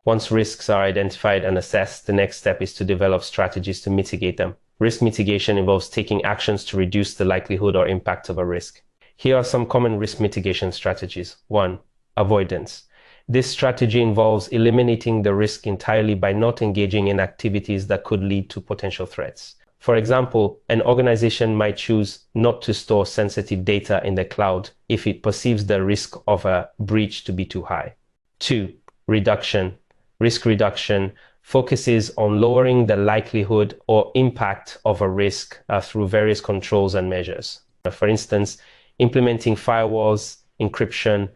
Once risks are identified and assessed, the next step is to develop strategies to mitigate them. Risk mitigation involves taking actions to reduce the likelihood or impact of a risk. Here are some common risk mitigation strategies. 1. Avoidance. This strategy involves eliminating the risk entirely by not engaging in activities that could lead to potential threats. For example, an organization might choose not to store sensitive data in the cloud if it perceives the risk of a breach to be too high. 2. Reduction. Risk reduction focuses on lowering the likelihood or impact of a risk through various controls and measures. For instance, implementing firewalls, encryption,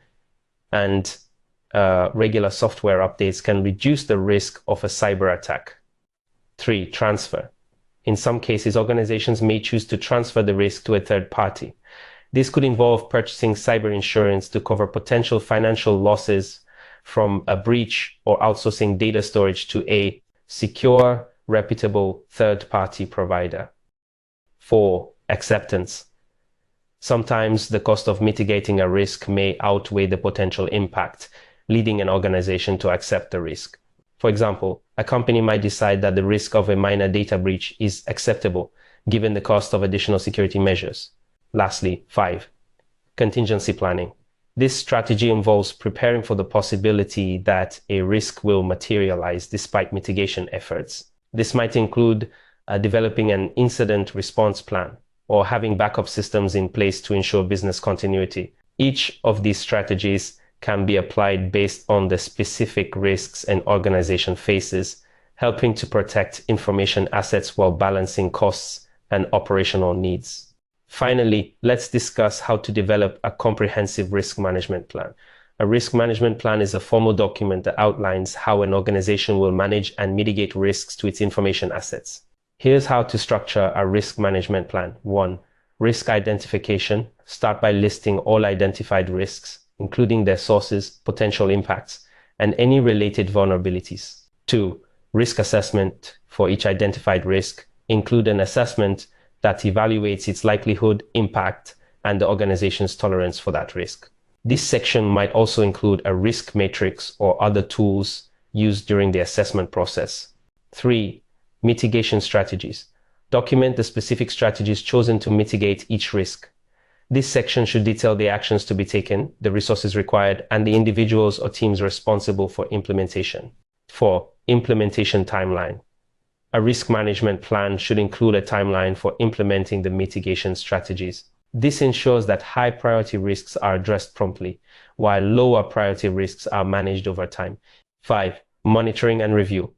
and regular software updates can reduce the risk of a cyber attack. 3. Transfer. In some cases, organizations may choose to transfer the risk to a third party. This could involve purchasing cyber insurance to cover potential financial losses from a breach or outsourcing data storage to a secure, reputable third-party provider. 4. Acceptance. Sometimes the cost of mitigating a risk may outweigh the potential impact, leading an organization to accept the risk. For example, a company might decide that the risk of a minor data breach is acceptable, given the cost of additional security measures. Lastly, 5. Contingency planning. This strategy involves preparing for the possibility that a risk will materialize despite mitigation efforts. This might include developing an incident response plan or having backup systems in place to ensure business continuity. Each of these strategies can be applied based on the specific risks an organization faces, helping to protect information assets while balancing costs and operational needs. Finally, let's discuss how to develop a comprehensive risk management plan. A risk management plan is a formal document that outlines how an organization will manage and mitigate risks to its information assets. Here's how to structure a risk management plan. 1. Risk identification. Start by listing all identified risks, including their sources, potential impacts, and any related vulnerabilities. 2. Risk assessment. For each identified risk, include an assessment that evaluates its likelihood, impact, and the organization's tolerance for that risk. This section might also include a risk matrix or other tools used during the assessment process. 3. Mitigation strategies. Document the specific strategies chosen to mitigate each risk. This section should detail the actions to be taken, the resources required, and the individuals or teams responsible for implementation. 4. Implementation timeline. A risk management plan should include a timeline for implementing the mitigation strategies. This ensures that high priority risks are addressed promptly, while lower priority risks are managed over time. 5. Monitoring and review.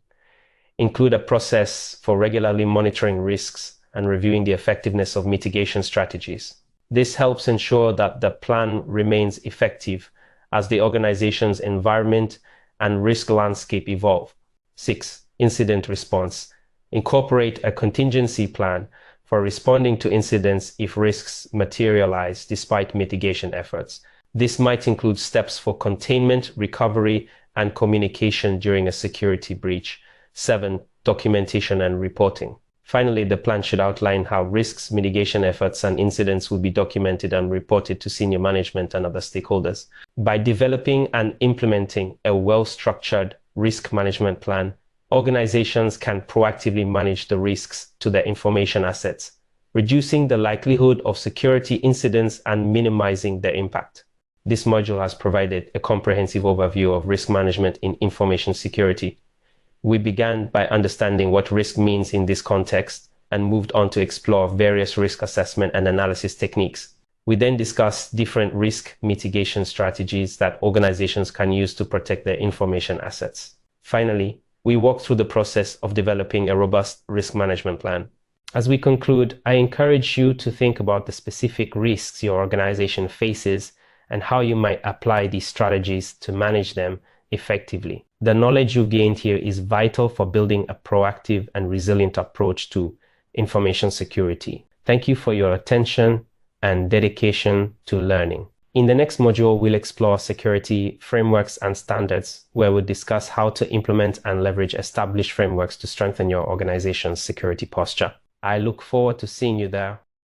Include a process for regularly monitoring risks and reviewing the effectiveness of mitigation strategies. This helps ensure that the plan remains effective as the organization's environment and risk landscape evolve. 6. Incident response. Incorporate a contingency plan for responding to incidents if risks materialize despite mitigation efforts. This might include steps for containment, recovery, and communication during a security breach. 7. Documentation and reporting. Finally, the plan should outline how risks, mitigation efforts, and incidents will be documented and reported to senior management and other stakeholders. By developing and implementing a well-structured risk management plan, organizations can proactively manage the risks to their information assets, reducing the likelihood of security incidents and minimizing their impact. This module has provided a comprehensive overview of risk management in information security. We began by understanding what risk means in this context and moved on to explore various risk assessment and analysis techniques. We then discussed different risk mitigation strategies that organizations can use to protect their information assets. Finally, we walked through the process of developing a robust risk management plan. As we conclude, I encourage you to think about the specific risks your organization faces and how you might apply these strategies to manage them effectively. The knowledge you've gained here is vital for building a proactive and resilient approach to information security. Thank you for your attention and dedication to learning. In the next module, we'll explore security frameworks and standards, where we'll discuss how to implement and leverage established frameworks to strengthen your organization's security posture. I look forward to seeing you there.